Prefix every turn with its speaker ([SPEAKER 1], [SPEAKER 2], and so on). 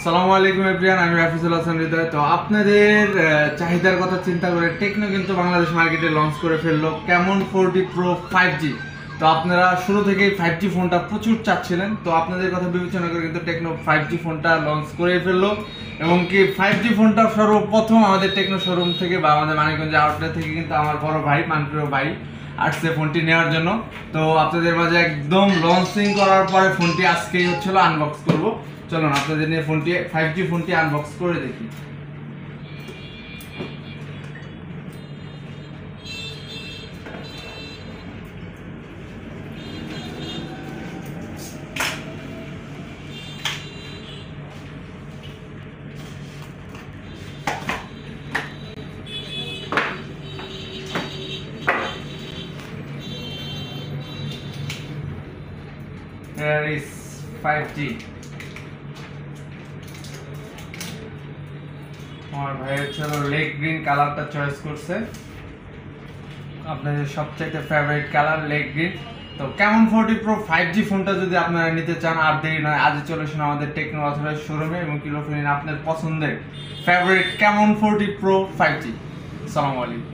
[SPEAKER 1] আসসালামু আলাইকুম এভরিওয়ান, আমি রাফিজুল হাসান হৃদয়। তো আপনাদের চাহিদার কথা চিন্তা করে টেকনো কিন্তু বাংলাদেশ মার্কেটে লঞ্চ করে ফেললো ক্যামন 40 প্রো 5G। তো আপনারা শুরু থেকেই 5G ফোনটা প্রচুর চাচ্ছিলেন, তো আপনাদের কথা বিবেচনা করে কিন্তু টেকনো 5G ফোনটা লঞ্চ করে ফেললো। এবং কি 5G ফোনটা সর্বপ্রথম আমাদের টেকনো শোরুম থেকে বা আমাদের মানিকগঞ্জ আউটলেট থেকে কিন্তু আমার বড় ভাই মানপ্রিয় ভাই আসছে ফোনটি নেওয়ার জন্য। তো আপনাদের মাঝে একদম লঞ্চিং করার পরে ফোনটি আজকেই হচ্ছিল আনবক্স করব। চলুন আপনাদের নিয়ে ফোনটি 5G ফোনটি আনবক্স করে দেখি। Here is 5G। আমার ভাই হচ্ছে লেগ গ্রিন কালারটা চয়েস করছে, আপনাদের সবচাইতে ফেভারিট কালার লেগ গ্রিন। তো ক্যামন 40 প্রো 5G ফোনটা যদি আপনারা নিতে চান আর দেরি নয়, আজই চলে আসুন আমাদের টেকনো অথরাইজড শোরুমে এবং কিলো ফিনিন আপনার পছন্দের ফেভারিট ক্যামন 40 প্রো 5G। আসসালামু আলাইকুম।